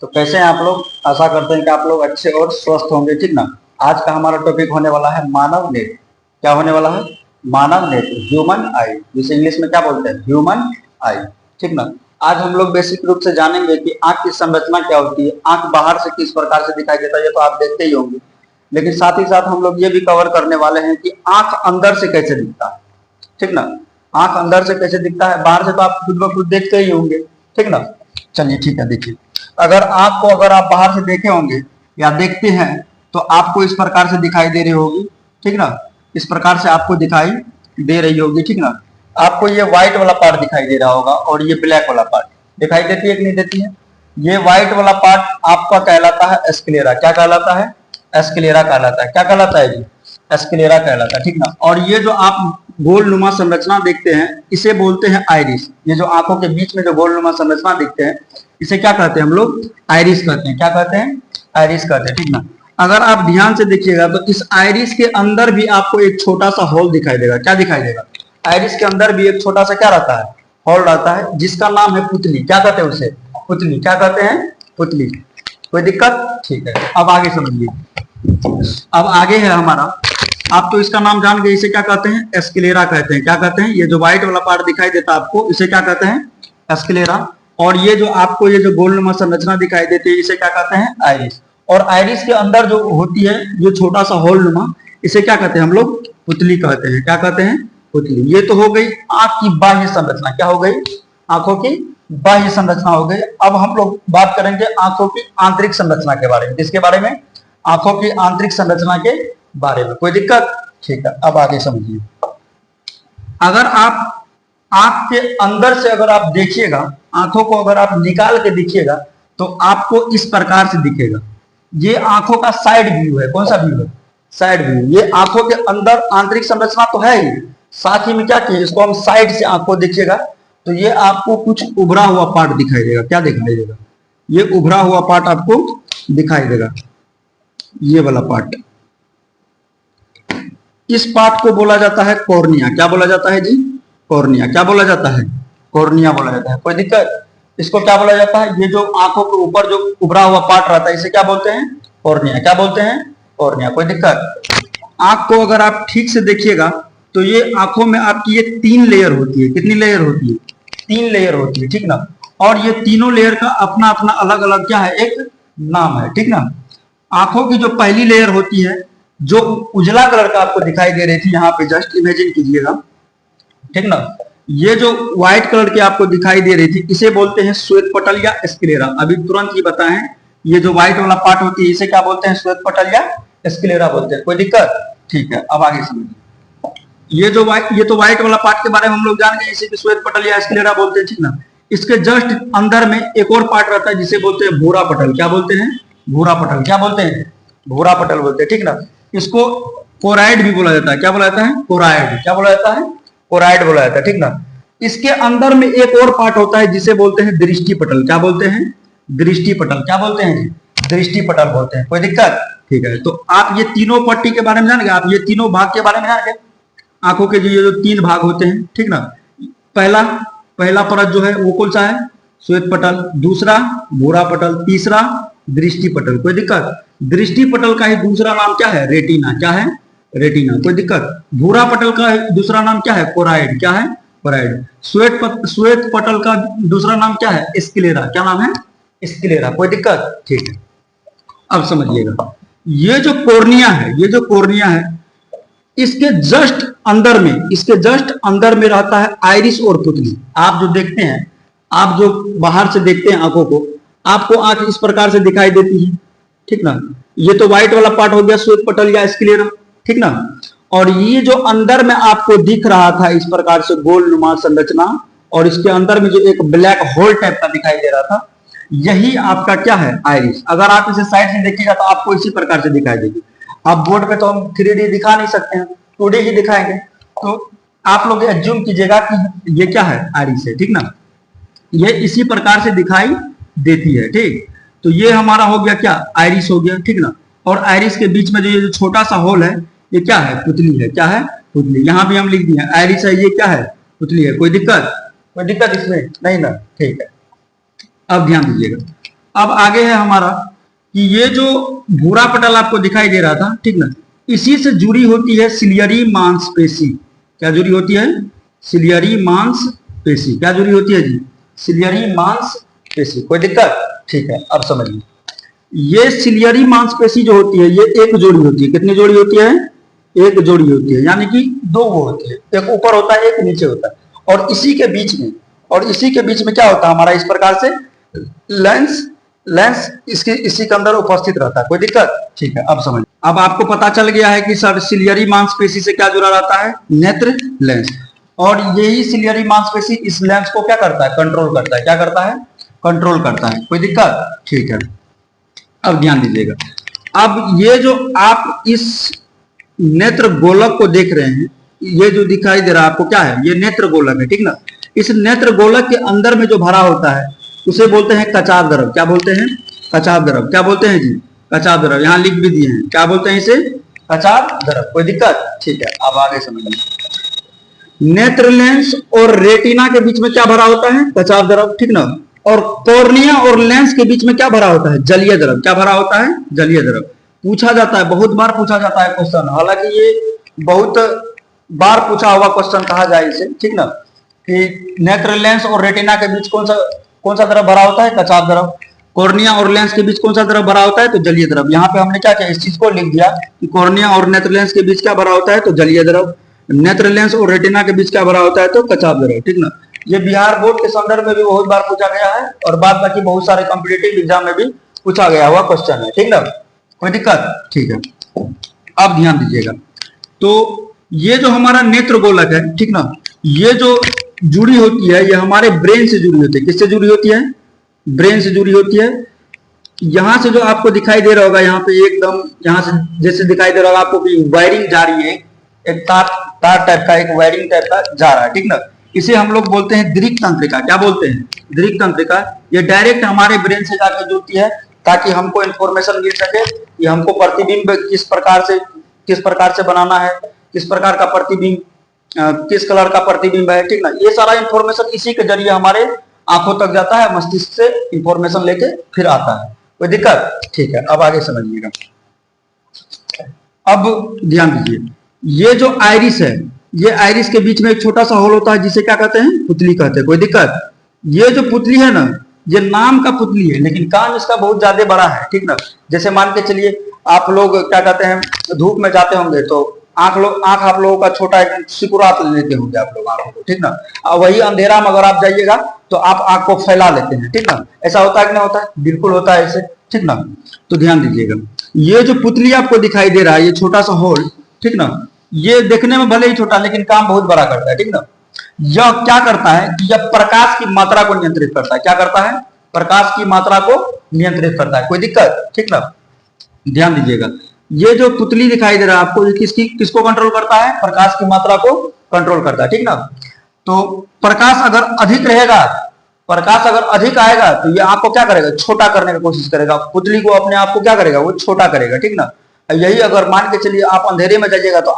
तो कैसे हैं आप लोग? आशा करते हैं कि आप लोग अच्छे और स्वस्थ होंगे, ठीक ना। आज का हमारा टॉपिक होने वाला है मानव नेत्र। क्या होने वाला है? मानव नेत्र, ह्यूमन आई, जिसे इंग्लिश में क्या बोलते हैं? ह्यूमन आई, ठीक ना। आज हम लोग बेसिक रूप से जानेंगे कि आंख की संरचना क्या होती है, आंख बाहर से किस प्रकार से दिखाई देता है, ये तो आप देखते ही होंगे। लेकिन साथ ही साथ हम लोग ये भी कवर करने वाले हैं कि आंख अंदर से कैसे दिखता है, ठीक ना। आंख अंदर से कैसे दिखता है, बाहर से तो आप खुद ब खुद देखते ही होंगे, ठीक ना। चलिए ठीक है, देखिए। अगर आंख को अगर आप बाहर से देखे होंगे या देखते हैं तो आपको इस प्रकार से दिखाई दे रही होगी, ठीक ना। इस प्रकार से आपको दिखाई दे रही होगी, ठीक ना। आपको ये व्हाइट वाला पार्ट दिखाई दे रहा होगा और ये ब्लैक वाला पार्ट दिखाई देती है कि नहीं देती है? ये व्हाइट वाला पार्ट आपका कहलाता है एस्क्लेरा। क्या कहलाता है? एस्क्लेरा कहलाता है। क्या कहलाता है जी? एस्क्लेरा कहलाता है, ठीक ना। और ये जो आप गोल नुमा संरचना देखते हैं इसे बोलते हैं आइरिस। ये जो आंखों के बीच में जो गोल नुमा संरचना दिखते हैं इसे क्या कहते हैं हम लोग? आइरिस कहते हैं। क्या कहते हैं? आइरिस कहते हैं, ठीक ना। अगर आप ध्यान से देखिएगा तो इस आइरिस के अंदर भी आपको एक छोटा सा होल दिखाई देगा। क्या दिखाई देगा? आइरिस के अंदर भी एक छोटा सा क्या रहता है? होल रहता है, जिसका नाम है पुतली। क्या कहते हैं उसे? पुतली। क्या कहते हैं? पुतली। कोई दिक्कत? ठीक है, अब आगे समझिए। अब आगे है हमारा, आप तो इसका नाम जान गए, इसे क्या कहते हैं? एस्क्लेरा कहते हैं। क्या कहते हैं? ये जो व्हाइट वाला पार्ट दिखाई देता है आपको इसे क्या कहते हैं? एस्क्लेरा। और ये जो आपको ये जो गोलनुमा संरचना दिखाई देती है इसे क्या कहते हैं? आइरिस। और आइरिस के अंदर जो होती है जो छोटा सा होल नुमा, इसे क्या कहते हैं हम लोग? पुतली कहते हैं। क्या कहते हैं? पुतली। ये तो हो गई आंख की बाह्य संरचना। क्या हो गई? आंखों की बाह्य संरचना हो गई। अब हम लोग बात करेंगे आंखों की आंतरिक संरचना के बारे में। किसके बारे में? आंखों की आंतरिक संरचना के बारे में। कोई दिक्कत? ठीक है, अब आगे समझिए। अगर आप आंख के अंदर से अगर आप देखिएगा, आंखों को अगर आप निकाल के देखिएगा तो आपको इस प्रकार से दिखेगा। ये आंखों का साइड व्यू है। कौन सा व्यू है? Side view. ये आंखों के अंदर आंतरिक संरचना तो है ही, साथ ही में क्या किए, इसको हम साइड से आंख को देखिएगा तो ये आपको कुछ उभरा हुआ पार्ट दिखाई देगा। क्या दिखाई देगा? ये उभरा हुआ पार्ट आपको दिखाई देगा, ये वाला पार्ट। इस पार्ट को बोला जाता है कॉर्निया। क्या बोला जाता है जी? कॉर्निया। क्या बोला जाता है? कॉर्निया बोला जाता है। कोई दिक्कत? इसको क्या बोला जाता है? ये जो आंखों के ऊपर जो उभरा हुआ पार्ट रहता है इसे क्या बोलते हैं? कॉर्निया। क्या बोलते हैं? कॉर्निया। कोई दिक्कत? आंख को अगर आप ठीक से देखिएगा तो ये आंखों में आपकी ये 3 लेयर होती है। कितनी लेयर होती है? 3 लेयर होती है, ठीक ना। और ये तीनों लेयर का अपना अपना अलग अलग क्या है? एक नाम है, ठीक ना। आंखों की जो पहली लेयर होती है जो उजला कलर का आपको दिखाई दे रही थी, यहाँ पे जस्ट इमेजिन कीजिएगा, ठीक ना। ये जो व्हाइट कलर की आपको दिखाई दे रही थी इसे बोलते हैं श्वेत पटल या स्क्लेरा। अभी तुरंत ही बताएं, ये जो व्हाइट वाला पार्ट होती है इसे क्या बोलते हैं? श्वेत पटल या स्क्लेरा बोलते हैं। कोई दिक्कत? ठीक है, अब आगे समझिए। ये तो व्हाइट वाला पार्ट के बारे में हम लोग जान गए, इसे श्वेत पटल या स्क्लेरा बोलते हैं, ठीक ना। इसके जस्ट अंदर में एक और पार्ट रहता है जिसे बोलते हैं भूरा पटल। क्या बोलते हैं? भूरा पटल। क्या बोलते हैं? भूरा पटल बोलते हैं, ठीक ना। इसको कोराइड भी बोला जाता है। क्या बोला जाता है? कोराइड। क्या बोला जाता है? कोराइड बोला जाता है, ठीक ना। इसके अंदर में एक और पार्ट होता है जिसे बोलते हैं दृष्टि पटल। क्या बोलते हैं? दृष्टि पटल। क्या बोलते हैं? दृष्टि पटल बोलते हैं। कोई दिक्कत? ठीक है, तो आप ये तीनों पट्टी के बारे में जान गए, आप ये तीनों भाग के बारे में जान गए। आंखों के जो 3 भाग होते हैं, ठीक ना। पहला परत जो है वो कौन सा है? श्वेत पटल। दूसरा भूरा पटल। तीसरा दृष्टि पटल। कोई दिक्कत? दृष्टि पटल का ही दूसरा नाम क्या है? रेटिना। क्या है? रेटिना। कोई दिक्कत? भूरा पटल का दूसरा नाम क्या है? कोराइड। क्या है? कोराइड। श्वेत पटल का दूसरा नाम क्या है? स्क्लेरा। क्या नाम है? स्क्लेरा। कोई दिक्कत? ठीक है, अब समझिएगा। ये जो कोर्निया है इसके जस्ट अंदर में रहता है आइरिस और पुतली। आप जो देखते हैं, आप जो बाहर से देखते हैं आंखों को, आपको आंख इस प्रकार से दिखाई देती है, ठीक ना। ये तो व्हाइट वाला पार्ट हो गया श्वेत पटल या स्क्लेरा, ठीक ना। और ये जो अंदर में आपको दिख रहा था इस प्रकार से गोल नुमा संरचना, और इसके अंदर में जो एक ब्लैक होल टाइप का दिखाई दे रहा था, यही आपका क्या है? आइरिस। अगर आप इसे साइड से देखिएगा तो आपको इसी प्रकार से दिखाई देगी। अब बोर्ड पे तो हम 3D दिखा नहीं सकते हैं, 2D ही दिखाएंगे, तो आप लोग एज्यूम कीजिएगा कि ये क्या है? आइरिस है, ठीक ना। ये इसी प्रकार से दिखाई देती है, ठीक। तो ये हमारा हो गया क्या? आइरिस हो गया, ठीक ना। और आइरिस के बीच में जो ये जो छोटा सा होल है ये क्या है? पुतली है। क्या है? पुतली। यहाँ भी हम लिख दिए आइरिस है, ये क्या है? पुतली है। कोई दिक्कत? कोई दिक्कत इसमें नहीं ना, ठीक है। अब ध्यान दीजिएगा, अब आगे है हमारा कि ये जो भूरा पटल आपको दिखाई दे रहा था, ठीक ना, इसी से जुड़ी होती है सिलियरी मांसपेशी। क्या जुड़ी होती है? सिलियरी मांसपेशी। क्या जुड़ी होती है जी? सिलियरी मांसपेशी। कोई दिक्कत? ठीक है, अब समझिए। ये सिलियरी मांसपेशी जो होती है, ये एक जोड़ी होती है। कितनी जोड़ी होती है? एक जोड़ी होती है, यानी कि दो वो होती है, एक ऊपर होता है, एक नीचे होता है। और इसी के बीच में क्या होता है हमारा, इस प्रकार से लेंस इसी के अंदर उपस्थित रहता है। कोई दिक्कत? ठीक है, अब समझ। अब आपको पता चल गया है कि सर सिलियरी मांसपेशी से क्या जुड़ा रहता है? नेत्र लेंस। और यही सिलियरी मांसपेशी इस लेंस को क्या करता है? कंट्रोल करता है। क्या करता है? कंट्रोल करता है। कोई दिक्कत? ठीक है, अब ध्यान दीजिएगा। अब ये जो आप इस नेत्र गोलक को देख रहे हैं, ये जो दिखाई दे रहा है आपको, क्या है? ये नेत्र गोलक है, ठीक ना। इस नेत्र गोलक के अंदर में जो भरा होता है उसे बोलते हैं कचाव द्रव। क्या बोलते हैं? कचाव द्रव। क्या बोलते हैं जी? कचाव द्रव। यहां लिख भी दिए हैं, क्या बोलते हैं इसे? कचाव द्रव। कोई दिक्कत? ठीक है, अब आगे समझिए। नेत्र लेंस और रेटिना के बीच में क्या भरा होता है? कचाव द्रव, ठीक ना। और कॉर्निया और लेंस के बीच में क्या भरा होता है? जलीय द्रव। क्या भरा होता है? जलीय द्रव। पूछा जाता है, बहुत बार पूछा जाता है क्वेश्चन, हालांकि ये बहुत बार पूछा हुआ क्वेश्चन कहा जाए इसे, ठीक ना, कि नेत्र लेंस और रेटिना के बीच कौन सा द्रव भरा होता है? कचाव द्रव। कॉर्निया और लेंस के बीच कौन सा द्रव भरा होता है? तो जलीय द्रव। यहाँ पे हमने क्या किया, इस चीज को लिख दिया कि कॉर्निया और नेत्र लेंस के बीच क्या भरा होता है? तो जलीय द्रव। नेत्र लेंस और रेटिना के बीच क्या भरा होता है? तो कचाव द्रव, ठीक ना। ये बिहार बोर्ड के संदर्भ में भी बहुत बार पूछा गया है और बाद बाकी बहुत सारे कॉम्पिटिटिव एग्जाम में भी पूछा गया हुआ क्वेश्चन है, ठीक ना। कोई दिक्कत? ठीक है, अब ध्यान दीजिएगा। तो ये जो हमारा नेत्र गोलक है, ठीक ना, ये जो जुड़ी होती है, ये हमारे ब्रेन से जुड़ी होती है। किससे जुड़ी होती है? ब्रेन से जुड़ी होती है। यहां से जो आपको दिखाई दे रहा होगा, यहाँ पे एकदम यहां से जैसे दिखाई दे रहा होगा आपको कि वायरिंग जा रही है, एक तार टाइप का, एक वायरिंग टाइप का जा रहा है, ठीक ना। इसे हम लोग बोलते हैं दृक् तंत्रिका। क्या बोलते हैं? दृक् तंत्रिका। ये डायरेक्ट हमारे ब्रेन से जाकर जुड़ती है ताकि हमको इंफॉर्मेशन मिल सके कि हमको प्रतिबिंब किस प्रकार से बनाना है, किस प्रकार का प्रतिबिंब, किस कलर का प्रतिबिंब है, ठीक ना। ये सारा इंफॉर्मेशन इसी के जरिए हमारे आंखों तक जाता है, मस्तिष्क से इंफॉर्मेशन लेके फिर आता है। कोई दिक्कत? ठीक है, अब आगे समझिएगा। अब ध्यान दीजिए, ये जो आइरिस है, ये आइरिस के बीच में एक छोटा सा होल होता है जिसे क्या कहते हैं? पुतली कहते हैं। कोई दिक्कत? ये जो पुतली है ना, ये नाम का पुतली है लेकिन काम इसका बहुत ज्यादा बड़ा है, ठीक ना। जैसे मान के चलिए आप लोग क्या कहते हैं, धूप में जाते होंगे तो आंख आप लोगों का छोटा एक सिकुड़ात लेते होंगे आप लोग आंखों को, ठीक ना। वही अंधेरा में अगर आप जाइएगा तो आप आंख को फैला लेते हैं, ठीक ना। ऐसा होता है कि नहीं होता है? बिल्कुल होता है ऐसे, ठीक ना। तो ध्यान दीजिएगा, ये जो पुतली आपको दिखाई दे रहा है, ये छोटा सा होल, ठीक ना, ये देखने में भले ही छोटा लेकिन काम बहुत बड़ा करता है, ठीक ना। यह क्या करता है कि यह प्रकाश की मात्रा को नियंत्रित करता है। क्या करता है? प्रकाश की मात्रा को नियंत्रित करता है। कोई दिक्कत? ठीक ना। ध्यान दीजिएगा, ये जो पुतली दिखाई दे रहा है आपको, ये किसको कंट्रोल करता है? प्रकाश की मात्रा को कंट्रोल करता है, ठीक ना। तो प्रकाश अगर अधिक रहेगा, प्रकाश अगर अधिक आएगा तो ये आपको क्या करेगा? छोटा करने की कोशिश करेगा, पुतली को अपने आप को क्या करेगा? वो छोटा करेगा, ठीक ना। यही अगर मान के चलिए आप अंधेरे में जाइएगा तो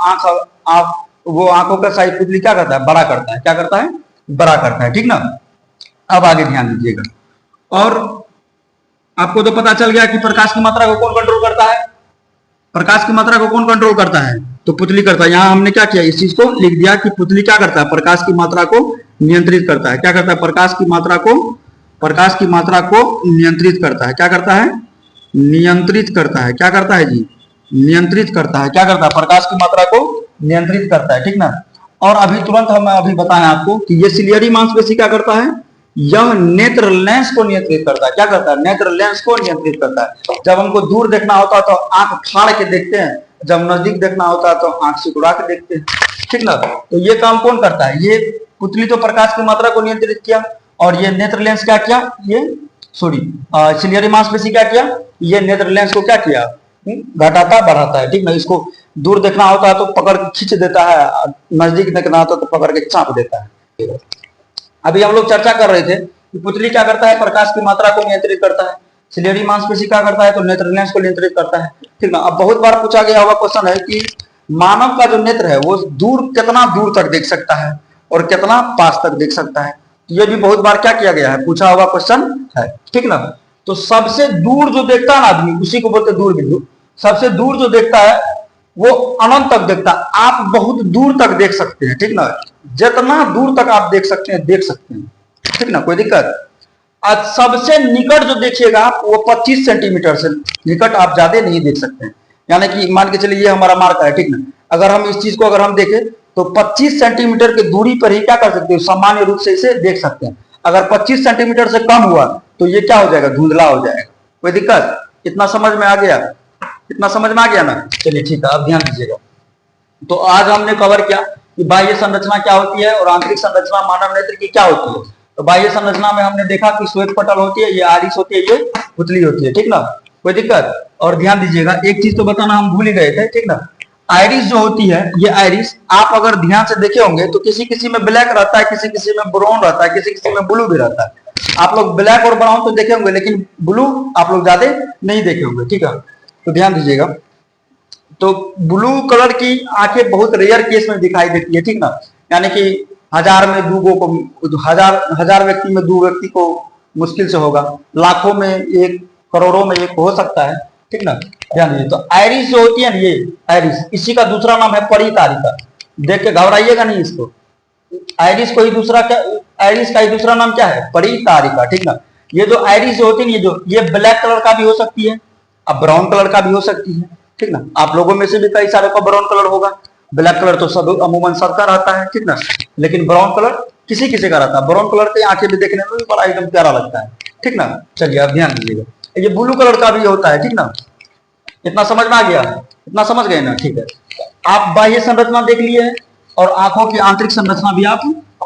वो आंखों का साइज पुतली क्या करता है? बड़ा करता है। क्या करता है? बड़ा करता है, ठीक ना। अब आगे ध्यान दीजिएगा, और आपको तो पता चल गया कि प्रकाश की मात्रा को कौन कंट्रोल करता है? प्रकाश की मात्रा को कौन कंट्रोल करता है? तो पुतली करता है। यहां हमने क्या किया, इस चीज को लिख दिया कि पुतली क्या करता है? प्रकाश की मात्रा को नियंत्रित करता है। क्या करता है? प्रकाश की मात्रा को नियंत्रित करता है। क्या करता है? नियंत्रित करता है। क्या करता है जी? नियंत्रित करता है। क्या करता है? प्रकाश की मात्रा को नियंत्रित करता है, ठीक ना। और अभी तुरंत हम अभी बताएं आपको कि ये सिलियरी मांसपेशी क्या करता है? यह नेत्र लेंस को नियंत्रित करता है। क्या करता है? नेत्र लेंस को नियंत्रित करता है। जब हमको दूर देखना होता है तो आंख फाड़ के देखते हैं, जब नजदीक देखना होता है तो आंख सिकुड़ा के देखते हैं, ठीक ना। तो ये काम कौन करता है? ये पुतली तो प्रकाश की मात्रा को नियंत्रित किया, और ये नेत्र लेंस क्या किया? ये सिलियरी मांसपेशी क्या किया? ये नेत्र लेंस को क्या किया? घटाता बढ़ाता है, ठीक ना। इसको दूर देखना होता है तो पकड़ के खींच देता है, नजदीक देखना होता है तो पकड़ के चाप देता है। अभी हम लोग चर्चा कर रहे थे कि पुतली क्या करता है? प्रकाश की मात्रा को नियंत्रित करता है। सिलियरी मांसपेशी क्या करता है? तो नेत्र लेंस को नियंत्रित करता है, ठीक ना। अब बहुत बार पूछा गया हुआ क्वेश्चन है कि मानव का जो नेत्र है वो कितना दूर तक देख सकता है और कितना पास तक देख सकता है। ये भी बहुत बार क्या किया गया है? पूछा हुआ क्वेश्चन है, ठीक ना। तो सबसे दूर जो देखता है ना आदमी, उसी को बोलते हैं दूर बिंदु। सबसे दूर जो देखता है वो अनंत तक देखता है। आप बहुत दूर तक देख सकते हैं, ठीक ना, जितना दूर तक आप देख सकते हैं देख सकते हैं, ठीक ना, कोई दिक्कत। आज सबसे निकट जो देखिएगा आप वो 25 सेंटीमीटर से निकट आप ज्यादा नहीं देख सकते हैं। यानी कि मान के चलिए ये हमारा मार्क है, ठीक ना, अगर हम इस चीज को अगर हम देखें तो 25 सेंटीमीटर की दूरी पर ही क्या कर सकते हैं, सामान्य रूप से इसे देख सकते हैं। अगर 25 सेंटीमीटर से कम हुआ तो ये क्या हो जाएगा, धुंधला हो जाएगा। कोई दिक्कत, इतना समझ में आ गया, इतना समझ में आ गया ना। चलिए ठीक है, अब ध्यान दीजिएगा। तो आज हमने कवर किया कि बाह्य संरचना क्या होती है और आंतरिक संरचना मानव नेत्र की क्या होती है। तो बाह्य संरचना में हमने देखा कि श्वेत पटल होती है, ये आइरिस होती है, ये पुतली होती है, ठीक ना, कोई दिक्कत। और ध्यान दीजिएगा, एक चीज तो बताना हम भूल ही गए थे, ठीक ना, आइरिस जो होती है, ये आइरिस आप अगर ध्यान से देखे होंगे तो किसी किसी में ब्लैक रहता है, किसी किसी में ब्राउन रहता है, किसी किसी में ब्लू भी रहता है। आप लोग ब्लैक और ब्राउन तो देखे होंगे, लेकिन ब्लू आप लोग ज्यादा नहीं देखे होंगे, ठीक है। तो ध्यान दीजिएगा, तो ब्लू कलर की आंखें बहुत रेयर केस में दिखाई देती है, ठीक ना, यानी कि 1000 में 2 को, हजार व्यक्ति में 2 व्यक्ति को मुश्किल से होगा, लाखों में 1, करोड़ों में 1 हो सकता है, ठीक ना। ध्यान दीजिए, तो आइरिस जो होती है ना, ये आइरिस, इसी का दूसरा नाम है परितारिका। देख के घबराइएगा नहीं इसको, आइरिस को ही दूसरा क्या, आइरिस का ही दूसरा नाम क्या है, परितारिका, ठीक ना। ये जो आइरिस जो होती है, ये ब्लैक कलर का भी हो सकती है, अब ब्राउन कलर का भी हो सकती है, ठीक ना। आप लोगों में से भी कई सारे को ब्राउन कलर होगा, ब्लैक कलर तो सब अमूमन सबका रहता है, ठीक ना, लेकिन ब्राउन कलर किसी किसी का रहता है। ब्राउन कलर की आंखें भी देखने में भी बड़ा एकदम प्यारा लगता है, ठीक ना। चलिए अब ध्यान दीजिएगा, ये ब्लू कलर का भी होता है, ठीक ना। इतना समझ में आ गया, इतना समझ गए ना, ठीक है। आप बाह्य संरचना देख लिए हैं और आंखों की आंतरिक संरचना भी आप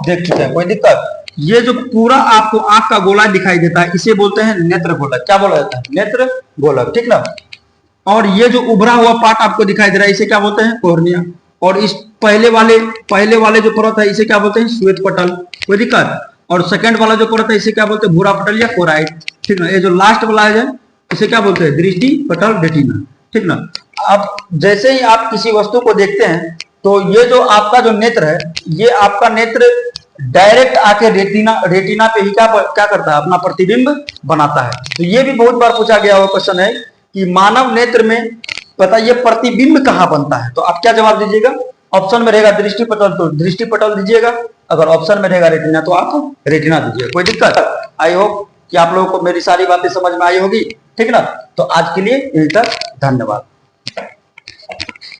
देख चुके हैं, कोई दिक्कत। ये जो पूरा आपको आंख का गोला दिखाई देता है इसे बोलते हैं नेत्र गोलक। क्या बोला जाता है, नेत्र गोलक, ठीक ना। और ये जो उभरा हुआ पार्ट आपको दिखाई दे रहा है इसे क्या बोलते हैं, कॉर्निया। और इस पहले वाले जो परत है इसे क्या बोलते हैं, श्वेत पटल, कोई दिक्कत। और सेकंड वाला जो परत है इसे क्या बोलते हैं, भूरा पटल या कोराइड, ठीक ना। ये जो लास्ट वाला है इसे क्या बोलते हैं, दृष्टि पटल रेटिना, ठीक ना। अब जैसे ही आप किसी वस्तु को देखते हैं तो ये जो आपका जो नेत्र है, ये आपका नेत्र डायरेक्ट आके रेटिना पे ही क्या करता है, अपना प्रतिबिंब बनाता है। तो ये भी बहुत बार पूछा गया हुआ क्वेश्चन है कि मानव नेत्र में बताइए प्रतिबिंब कहाँ बनता है। तो आप क्या जवाब दीजिएगा, ऑप्शन में रहेगा दृष्टि पटल तो दृष्टि पटल दीजिएगा, अगर ऑप्शन में रहेगा रेटिना तो आप रेटिना दीजिएगा, कोई दिक्कत। आई होप कि आप लोगों को मेरी सारी बातें समझ में आई होगी, ठीक ना। तो आज के लिए यहीं तक, धन्यवाद।